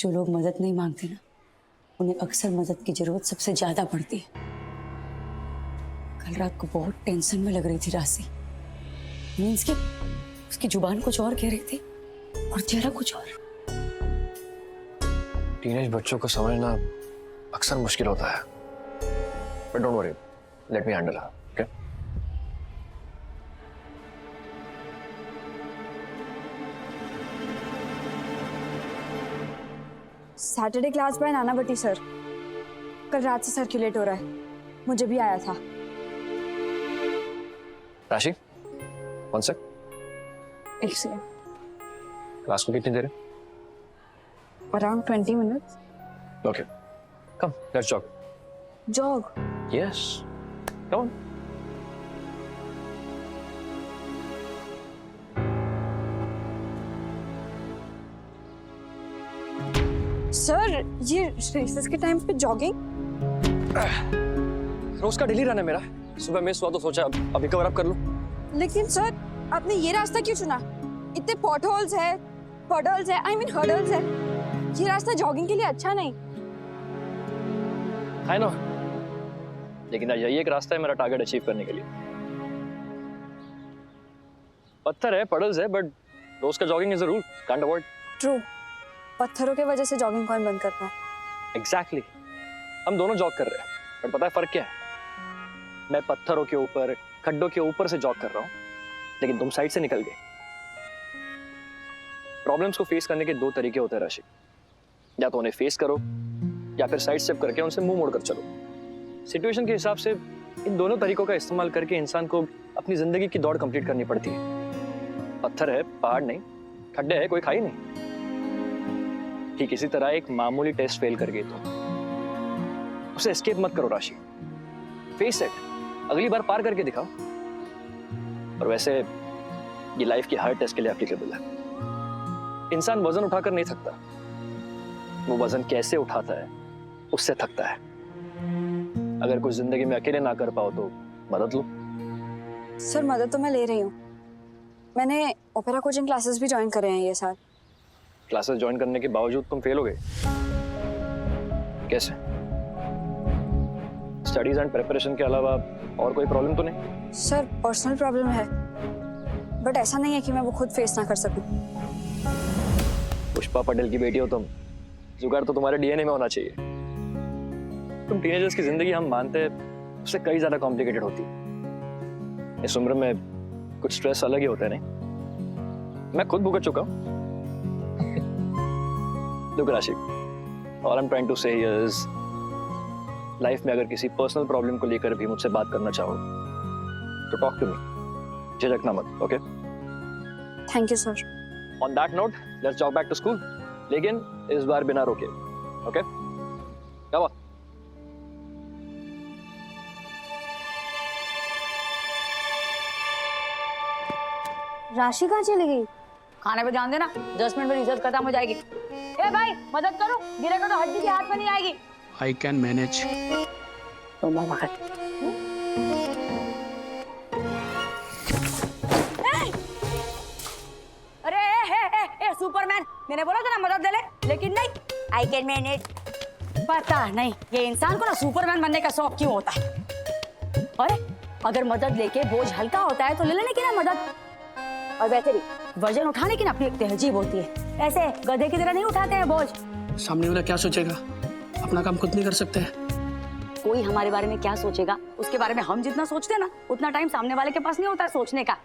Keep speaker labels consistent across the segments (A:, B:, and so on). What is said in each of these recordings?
A: जो लोग मदद नहीं मांगते ना, उन्हें अक्सर मदद की जरूरत सबसे ज्यादा पड़ती है। कल रात को बहुत टेंशन में लग रही थी राशि। मीन्स कि उसकी जुबान कुछ और कह रही थी और चेहरा कुछ और।
B: टीनेज बच्चों को समझना अक्सर मुश्किल होता है, but don't worry, let me handle her, okay?
C: Saturday class by Nana Bhatti sir. कल रात से सर्कुलेट हो रहा है, मुझे भी आया था।
B: राशि, वन सेक।
C: एक सेकंड।
B: क्लास को कितनी देर है?
C: Around 20 minutes.
B: Okay, come, let's jog.
C: Jog?
B: Yes, come on.
C: Sir, ये रेसेस के टाइम पे जॉगिंग?
B: रोज का डेली रन है मेरा। सुबह मिस हुआ तो सोचा अभी कवर अप कर लूं।
C: लेकिन सर, आपने ये रास्ता क्यों चुना? इतने पॉटहोल्स है, पडल्स है, आई मीन हर्डल्स है। ये रास्ता जॉगिंग के लिए अच्छा नहीं।
B: आई नो, लेकिन यही एक रास्ता है मेरा टारगेट अचीव करने के लिए। पत्थर है, पडल्स है, बट रोज का jogging is a rule, can't avoid.
C: True, पत्थरों की वजह से जॉगिंग कौन बंद करता है?
B: एग्जैक्टली, हम दोनों जॉग कर रहे हैं, बट पता है फर्क क्या है? मैं पत्थरों के ऊपर, खड्डों के ऊपर से जॉग कर रहा हूँ, लेकिन तुम साइड से निकल गए। प्रॉब्लम्स को फेस करने के दो तरीके होते हैं राशि, या तो उन्हें फेस करो या फिर साइड स्टेप करके उनसे मुंह मोड़कर चलो। सिचुएशन के हिसाब से इन दोनों तरीकों का इस्तेमाल करके इंसान को अपनी जिंदगी की दौड़ कंप्लीट करनी पड़ती है। पत्थर है, पहाड़ नहीं, खड्डे है, कोई खाई नहीं। ठीक इसी तरह एक मामूली टेस्ट फेल कर गई तो उसे एस्केप मत करो राशि, फेस इट, अगली बार पार करके दिखाओ। और वैसे ये लाइफ की हर टेस्ट के लिए एप्लीकेबल है। इंसान वजन उठाकर नहीं थकता, वो वजन कैसे उठाता है उससे थकता है। अगर कुछ जिंदगी में अकेले ना कर पाओ तो मदद लो।
C: सर, मदद तो मैं ले रही हूँ। मैंने ओपेरा कोचिंग क्लासेस भी ज्वाइन करे हैं ये साल।
B: क्लासेस ज्वाइन करने के बावजूद तुम फेल हो गए, कैसे? स्टडीज एंड प्रिपरेशन के अलावा और कोई प्रॉब्लम तो नहीं?
C: सर, पर्सनल प्रॉब्लम है, बट ऐसा नहीं है कि मैं वो खुद फेस ना कर सकूं।
B: पुष्पा पटेल की बेटी हो तुम, जुगाड़ तो तुम्हारे डीएनए में होना चाहिए। तुम टीनेजर्स की जिंदगी हम मानते हैं उससे कई ज्यादा कॉम्प्लिकेटेड होती है। इस उम्र में कुछ स्ट्रेस अलग ही होता है, नहीं? मैं खुद भुगत चुका हूं। Look राशि, all I'm trying to say is, life में अगर किसी पर्सनल प्रॉब्लम को लेकर भी मुझसे बात करना चाहो तो टॉक टू मी, झिझकना मत, okay?
C: Thank you sir.
B: On that note, let's jog back to school, लेकिन इस बार बिना रोके, ओके? Come on.
C: राशि कहाँ चली गई?
A: खाने पे ध्यान देना, 10 मिनट में रिसर्च खत्म हो जाएगी। ए भाई, मदद करो, गिरेगा तो हड्डी के हाथ में नहीं आएगी।
D: I can manage.
A: तो मामा का अरे ए सुपरमैन, मैंने बोला था ना मदद दे ले, लेकिन नहीं। I can manage. पता नहीं ये इंसान को ना सुपरमैन बनने का शौक क्यों होता है। अरे अगर मदद लेके बोझ हल्का होता है तो ले लेने की ना मदद। और वैसे भी वजन उठाने की ना अपनी एक तहजीब होती है, ऐसे गधे की तरह नहीं उठाते हैं बोझ।
D: सामने वाला क्या सोचेगा, अपना काम खुद नहीं कर सकते हैं।
A: कोई हमारे बारे में क्या सोचेगा, उसके बारे में हम जितना सोचते हैं ना, उतना टाइम सामने वाले के पास नहीं होता है सोचने का।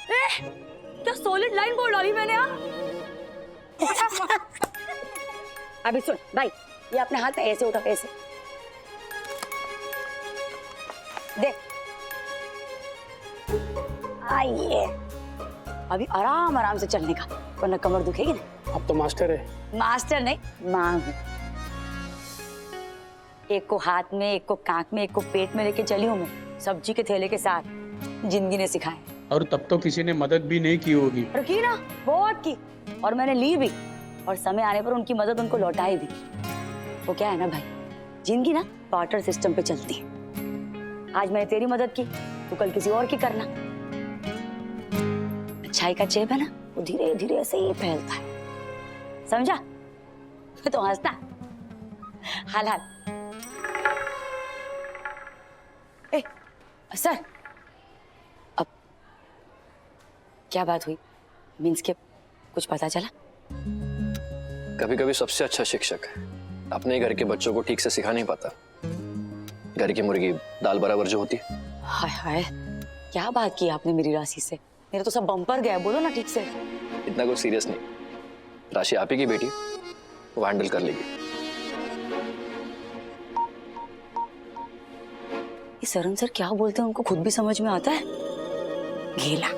A: क्या सॉलिड लाइन बोल डाली मैंने। अभी सुन भाई, ये अपने हाथ में ऐसे उठा, ऐसे देख। आइए, अभी आराम आराम से चलने का, वरना कमर दुखेगी ना।
D: अब तो मास्टर है।
A: मास्टर नहीं, माँ हूँ। एक को हाथ में, एक को कांख में, एक को पेट में लेके चली हूँ मैं, सब्जी के थैले के साथ। जिंदगी ने सिखाया।
D: और तब तो किसी ने मदद भी नहीं की होगी।
A: और की ना, बहुत की, और मैंने ली भी, और समय आने पर उनकी मदद उनको लौटाई भी। वो क्या है ना भाई, जिंदगी ना बार्टर सिस्टम पे चलती है। आज मैंने तेरी मदद की, तो कल किसी और की करना। अच्छाई का चेप है ना, वो धीरे धीरे ऐसे ही फैलता है, समझा? तो हंसना। हाल हाल। ए सर, अब क्या बात हुई? मीन्स के कुछ पता चला?
B: कभी कभी सबसे अच्छा शिक्षक अपने घर के बच्चों को ठीक से सिखा नहीं पाता। घर की मुर्गी दाल बराबर जो होती है।
A: हाय हाय, क्या बात की आपने मेरी राशि से? मेरा तो सब बम्पर गया, बोलो ना ठीक से।
B: इतना कुछ सीरियस नहीं, राशि आप ही की बेटी, वो हैंडल कर लेगी।
A: ये सरन सर क्या बोलते हैं उनको खुद भी समझ में आता है? घेला।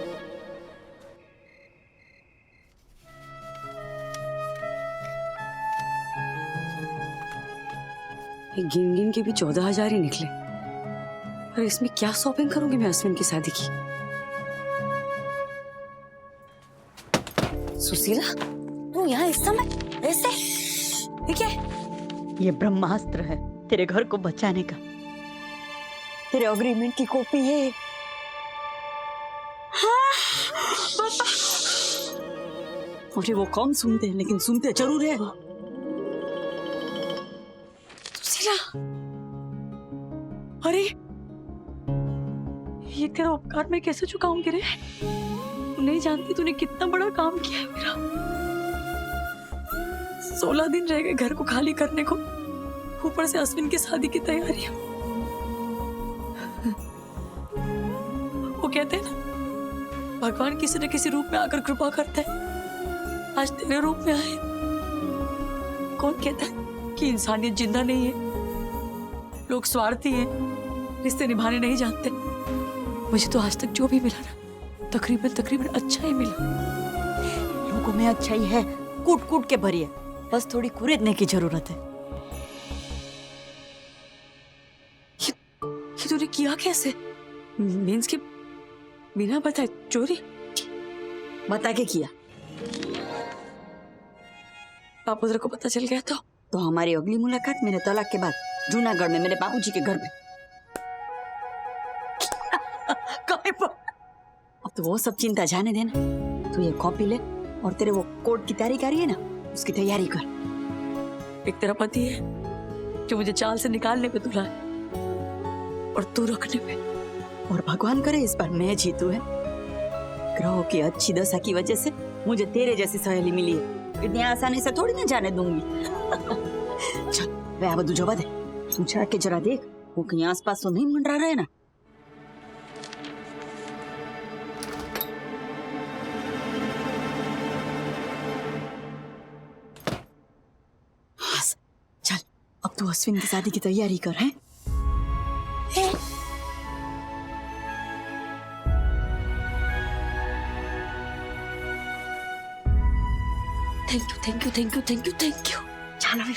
A: गिन गिन के भी 14,000 ही निकले। और इसमें क्या शॉपिंग करूंगी मैं अश्विन की शादी की? सुशीला, तू यहाँ इस समय ऐसे? ये क्या है?
E: ये ब्रह्मास्त्र है तेरे घर को बचाने का।
A: तेरे अग्रीमेंट की कॉपी है। हाँ, पापा।
E: मुझे वो कौन सुनते हैं, लेकिन सुनते जरूर है।
A: सुशीला, अरे
E: ये तेरा उपकार मैं कैसे चुकाऊंगी रे? तू नहीं जानती तूने कितना बड़ा काम किया है मेरा। 16 दिन रह गए घर को खाली करने को, ऊपर से अश्विन की शादी की तैयारी। वो कहते हैं ना, भगवान किसी न किसी रूप में आकर कृपा करते हैं। आज तेरे रूप में आए। कौन कहता है कि इंसानियत जिंदा नहीं है? लोग स्वार्थी हैं, रिश्ते निभाने नहीं जानते। मुझे तो आज तक जो भी मिला ना, तकरीबन अच्छा ही मिला। लोगों में अच्छा ही है, कूट कूट के भरी है, बस थोड़ी कुरेदने की जरूरत है। ये तूने किया कैसे? मीन्स के बिना बताए चोरी? बता के किया? बापू को पता चल गया तो हमारी अगली मुलाकात मेरे तलाक के बाद जूनागढ़ में मेरे बाबूजी के घर में। अब तो वो सब चिंता जाने देना। तू ये कॉपी ले और तेरे वो कोर्ट की तैयारी करी है ना, उसकी तैयारी कर। एक तेरा पति है जो मुझे चाल से निकालने पे तुला है, और तू रखने पे। और भगवान करे इस बार मैं जीतू है। ग्रहों की अच्छी दशा की वजह से मुझे तेरे जैसी सहेली मिली है। इतनी आसानी से थोड़ी ना जाने दूंगी। चल वह बधु जवा दे, तू चढ़ के जरा देख वो कहीं आसपास तो नहीं मंडरा रहे ना। चल अब तू अश्विन की शादी की तैयारी कर। है थैंक यू। चल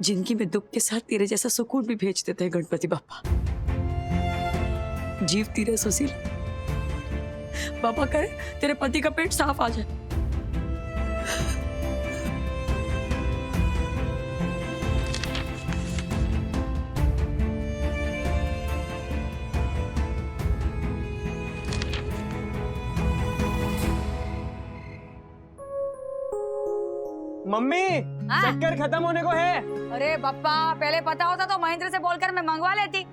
E: जिंदगी में दुख के साथ तेरे जैसा सुकून भी भेज देते हैं गणपति बापा। जीवती रहे सुशील। बाबा करे तेरे पति का पेट साफ आ जाए।
F: मम्मी,
A: हाँ?
F: चक्कर खत्म होने को है।
A: अरे बप्पा, पहले पता होता तो महेंद्र से बोलकर मैं मंगवा लेती।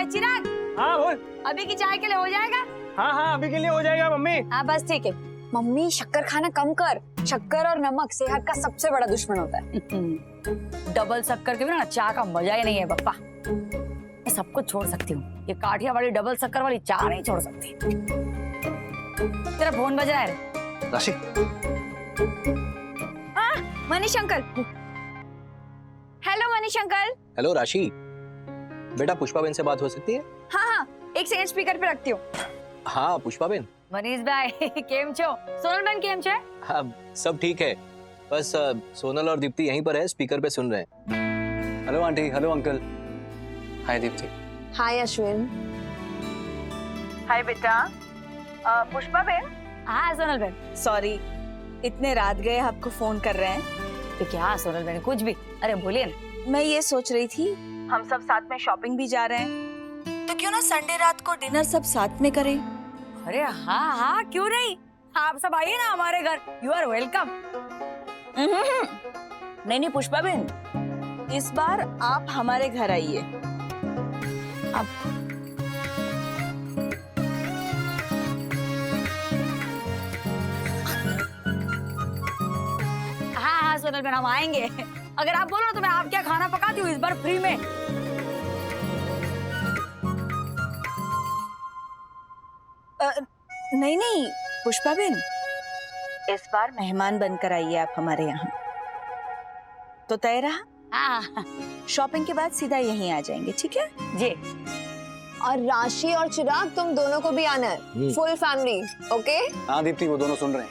A: चिराग,
F: हाँ बोल।
A: अभी की चाय के लिए हो जाएगा?
F: हाँ अभी के लिए हो जाएगा मम्मी।
A: हाँ बस ठीक है।
C: मम्मी शक्कर खाना कम कर। शक्कर और नमक सेहत का सबसे बड़ा दुश्मन होता है।
A: डबल शक्कर के बिना ना चाय का मजा ही नहीं है बप्पा। मैं सब कुछ छोड़ सकती हूँ, ये काठिया वाली डबल शक्कर वाली चाय नहीं छोड़ सकती। तेरा फोन बज रहा है।
B: राशि,
C: Manish uncle. Hello Manish uncle.
G: Hello राशि, बेटा पुष्पाबेन से बात हो सकती है?
C: हाँ, एक सेकंड स्पीकर पे रखती हूँ।
G: हाँ पुष्पाबेन।
A: मनीष भाई केम छो? सोनल बहन केम छे?
G: हाँ सब ठीक है, बस सोनल और दीप्ति यहीं पर है, स्पीकर पे सुन रहे हैं। Hello aunty, hello uncle. Hi Deepti.
C: Hi Ashwin.
H: Hi बेटा। पुष्पा बहन।
A: हाँ सोनल बहन।
H: सॉरी, इतने रात गए आपको फोन कर रहे हैं।
A: तो क्या सोनल बहन, कुछ भी, अरे बोलिए ना।
H: मैं ये सोच रही थी हम सब साथ में शॉपिंग भी जा रहे हैं, तो क्यों ना संडे रात को डिनर सब साथ में करें।
A: अरे हाँ हाँ क्यों नहीं, आप सब आइए ना हमारे घर, यू आर वेलकम।
H: नहीं नहीं पुष्पा बहन, इस बार आप हमारे घर आइए।
A: हाँ हाँ सोनल बहन, हम आएंगे। अगर आप बोलो तो मैं आपके यहाँ खाना पकाती हूँ इस बार फ्री में।
H: नहीं नहीं पुष्पा बहन, इस बार मेहमान बनकर आइए आप हमारे यहाँ। तो तय रहा,
A: हाँ
H: शॉपिंग के बाद सीधा यहीं आ जाएंगे, ठीक है?
A: जी।
C: और राशि और चिराग तुम दोनों को भी आना है, फुल फैमिली, ओके?
G: हाँ दीप्ति, वो दोनों सुन रहे हैं।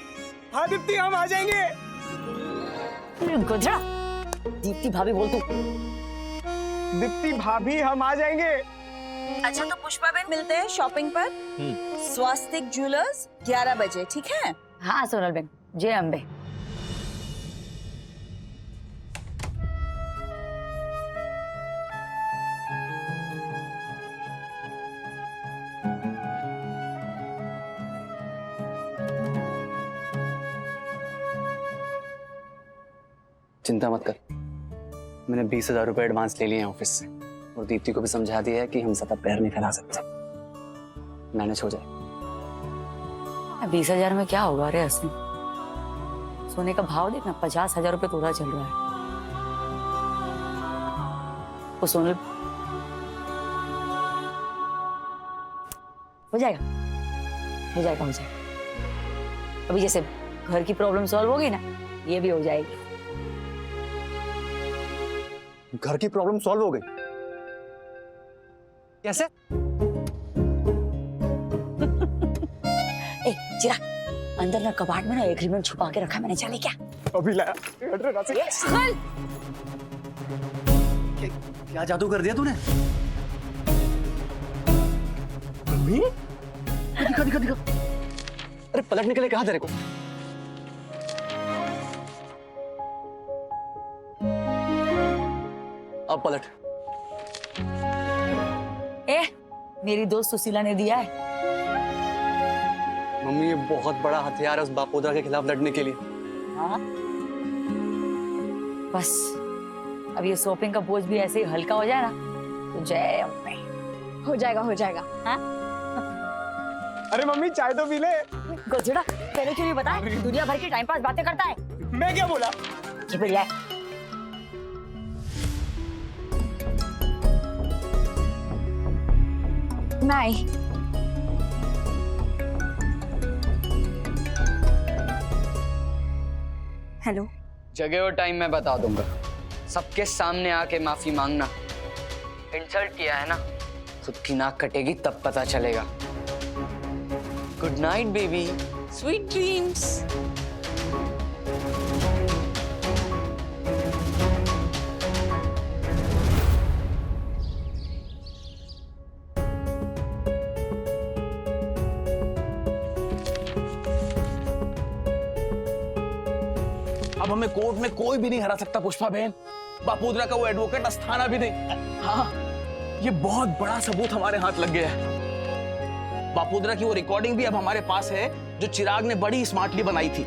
F: हाँ दीप्ति, हम आ जाएंगे।
A: गुजरा, दीप्ति भाभी बोल तू।
F: दीप्ति भाभी, हम आ जाएंगे।
H: अच्छा तो पुष्पा बहन मिलते हैं शॉपिंग पर, स्वास्तिक ज्वेलर्स 11 बजे, ठीक है?
A: हाँ सोनल बहन, जय अम्बे।
G: चिंता मत कर, मैंने 20,000 रुपए एडवांस ले लिए हैं ऑफिस से, और दीप्ति को भी समझा दिया है कि हम ज्यादा पैर नहीं फैला सकते, मैनेज हो जाए।
A: 20,000 में क्या होगा? अरे असली सोने का भाव देखना, 50,000 रुपए तोड़ा चल रहा है। वो सोनल हो जाएगा, हो जाएगा, हो जाएगा। अभी जैसे घर की प्रॉब्लम सॉल्व होगी ना, ये भी हो जाएगी।
G: घर की प्रॉब्लम सॉल्व हो गई? कैसे?
A: ए चिरा, अंदर ना कबाड़ में ना एग्रीमेंट छुपा के रखा मैंने, चले क्या?
F: अभी लाया।
G: क्या जादू कर दिया तूने?
F: मम्मी,
G: दिखा दिखा दिखा। अरे पलटने के लिए कहा तेरे को? अब पलट।
A: ए, मेरी दोस्त सुशीला ने दिया है।
G: मम्मी, ये बहुत बड़ा हथियार है उस बापोदरा के खिलाफ लड़ने के लिए।
A: हाँ? बस अब ये शॉपिंग का बोझ भी ऐसे ही हल्का हो जाए ना, तो जय अम्बे।
C: हो जाएगा, हो जाएगा।
A: हाँ?
F: अरे मम्मी, चाय तो पी ले।
A: गोजड़ा, पहले क्यों नहीं बताया? दुनिया भर की टाइम पास बातें करता है।
F: मैं क्या बोला?
A: ये बढ़िया है।
C: मैं आई। हेलो।
I: जगह और टाइम मैं बता दूंगा, सबके सामने आके माफी मांगना। इंसल्ट किया है ना, खुद की नाक कटेगी तब पता चलेगा। Good night baby, sweet dreams.
J: अब हमें कोर्ट में कोई भी नहीं हरा सकता पुष्पा बहन। बापोदरा का वो एडवोकेट अस्थाना भी नहीं। हाँ, ये बहुत बड़ा सबूत हमारे हाथ लग गया है। बापोदरा की वो रिकॉर्डिंग भी अब हमारे पास है, जो चिराग ने बड़ी स्मार्टली बनाई थी।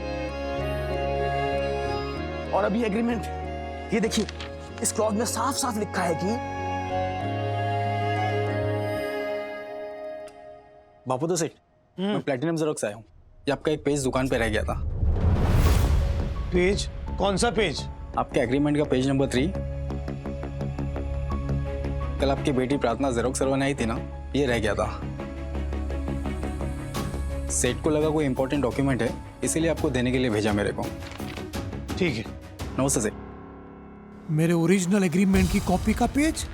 J: और अभी एग्रीमेंट, ये देखिए, इस क्लॉज में साफ साफ लिखा है कि
K: बापोदरा सेठ, मैं प्लैटिनम जेरोक्स आया हूँ। ये आपका एक पेज दुकान पे रह गया था।
F: पेज? कौन सा पेज?
K: आपके एग्रीमेंट का पेज नंबर 3। कल आपकी बेटी प्रार्थना जेरोक्स करवाने आई थी ना, ये रह गया था। सेठ को लगा कोई इंपॉर्टेंट डॉक्यूमेंट है, इसीलिए आपको देने के लिए भेजा मेरे को।
F: ठीक है।
K: नमस्ते सेठ।
L: मेरे ओरिजिनल एग्रीमेंट की कॉपी का पेज?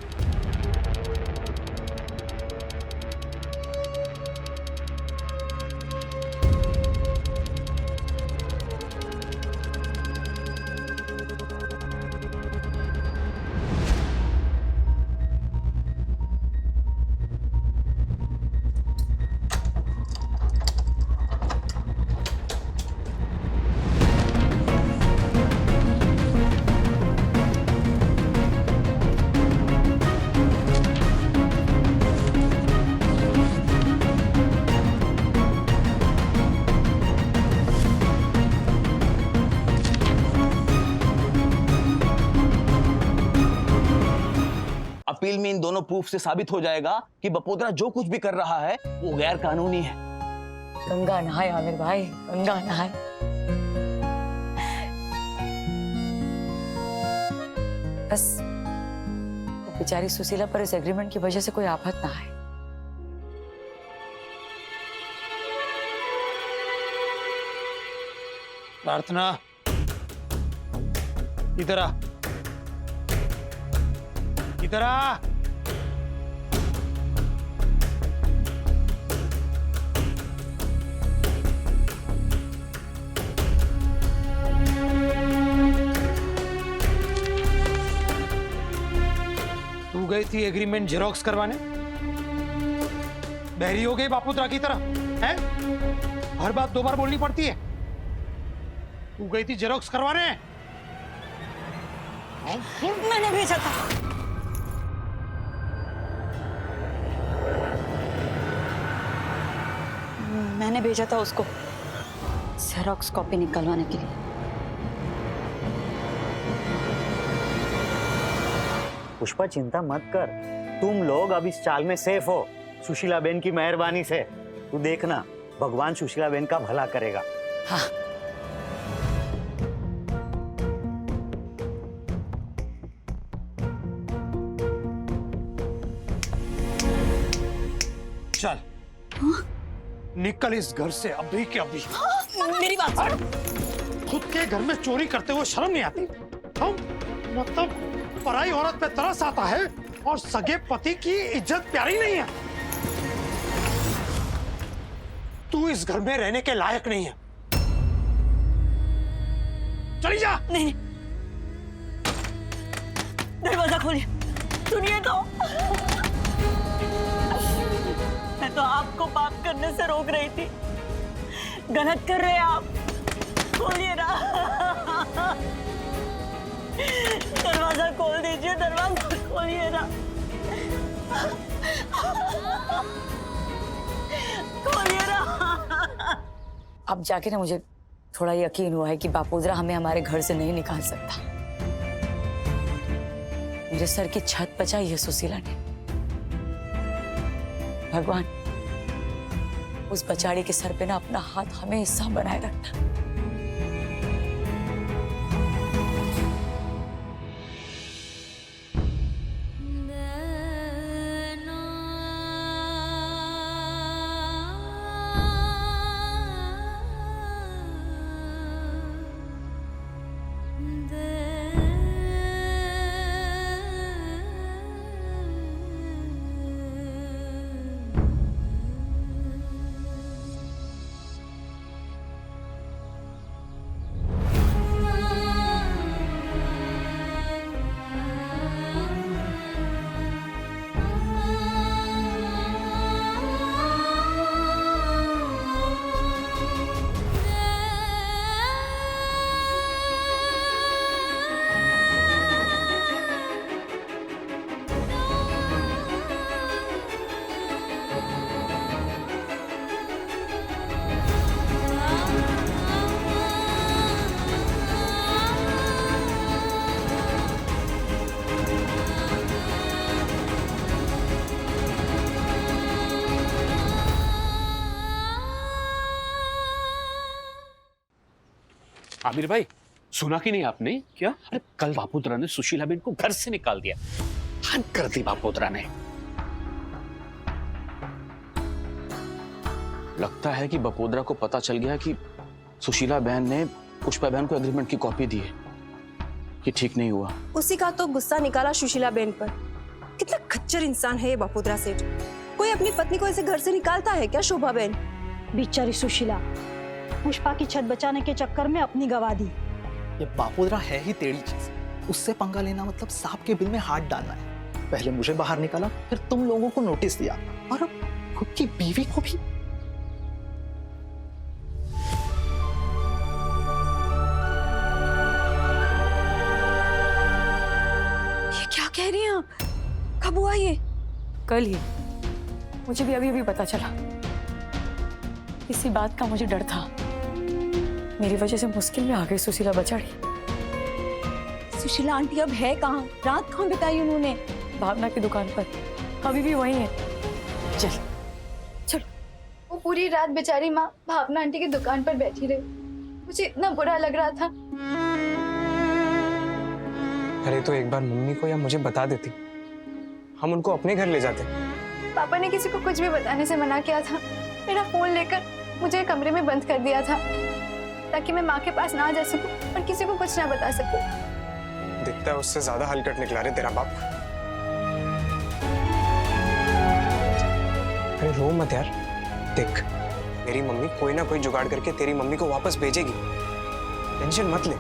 J: अपील में इन दोनों प्रूफ से साबित हो जाएगा कि बपोद्रा जो कुछ भी कर रहा है वो गैर कानूनी है।
A: गंगा नहाए आमिर भाई, गंगा नहाए। बस वो बेचारी सुशीला पर इस एग्रीमेंट की वजह से कोई आफत ना आए।
L: प्रार्थना, इधर आ, इधर आ। तू गई थी एग्रीमेंट जेरोक्स करवाने, बहरी हो गई बापूतरा की तरह है? हर बात दो बार बोलनी पड़ती है। तू गई थी जेरोक्स करवाने।
A: मैंने भेजा था। मैंने भेजा था उसको जेरोक्स कॉपी निकलवाने के लिए।
F: पुष्पा चिंता मत कर, तुम लोग अब इस चाल में सेफ हो सुशीला बेन की मेहरबानी से। तू देखना, भगवान सुशीला बेन का भला करेगा।
A: हाँ।
L: चल निकल इस घर से अभी के अभी।
A: मेरी बात सुन।
L: खुद के घर में चोरी करते हुए शर्म नहीं आती? हम मतलब पराई औरत पे तरस आता है और सगे पति की इज्जत प्यारी नहीं है। तू इस घर में रहने के लायक नहीं है। चली जा।
A: नहीं, दरवाजा खोलिए। सुनिए तो, मैं तो आपको पाप करने से रोक रही थी। गलत कर रहे हैं आप। खोलिए ना, दरवाजा खोल दीजिए, दरवाजा खोलिए ना, खोलिए ना। अब जाके ना मुझे थोड़ा यकीन हुआ है कि बापूद्रा हमें हमारे घर से नहीं निकाल सकता। मेरे सर की छत बचाई है सुशीला ने। भगवान उस बचाड़ी के सर पे ना अपना हाथ हमेशा बनाए रखना।
M: आमिर भाई, सुना कि नहीं आपने? क्या? अरे कल बापूद्रा ने सुशीला बेन को घर से निकाल दिया। हद कर दी बापूद्रा ने।
J: लगता है कि बपोद्रा को पता चल गया कि सुशीला बहन ने पुष्पा बहन को एग्रीमेंट की कॉपी दी है। ये ठीक नहीं हुआ।
C: उसी का तो गुस्सा निकाला सुशीला बेन पर। कितना खच्चर इंसान है ये बपोद्रा सेठ। कोई अपनी पत्नी को ऐसे घर से निकालता है क्या शोभा बहन?
N: बेचारी सुशीला पुष्पा की छत बचाने के चक्कर में अपनी गवा दी।
K: ये बापूद्रा है ही टेढ़ी चीज। उससे पंगा लेना मतलब सांप के बिल में हाथ डालना है। पहले मुझे बाहर निकाला, फिर तुम लोगों को नोटिस दिया, और अब खुद की बीवी को भी।
C: ये क्या कह रही हैं आप? कब हुआ ये?
A: कल ही। मुझे भी अभी पता चला। इसी बात का मुझे डर था। मेरी वजह से मुश्किल में आ गई सुशीला बचाड़ी।
C: सुशीला आंटी अब है कहाँ? रात कहाँ बिताई उन्होंने?
A: भावना की दुकान पर, अभी भी वही है। चल चल।
C: वो पूरी रात बेचारी माँ भावना आंटी की दुकान पर बैठी रही, मुझे इतना बुरा लग रहा था।
O: अरे तो एक बार मम्मी को या मुझे बता देती, हम उनको अपने घर ले जाते।
C: पापा ने किसी को कुछ भी बताने से मना किया था। मेरा फोन लेकर मुझे कमरे में बंद कर दिया था ताकि मैं माँ के पास ना जा सकूं और किसी को कुछ ना बता सकूं।
O: दिखता है उससे ज्यादा हलकट निकला रे तेरा बाप। अरे रो मत यार, देख मेरी मम्मी कोई ना कोई जुगाड़ करके तेरी मम्मी को वापस भेजेगी, टेंशन मत ले।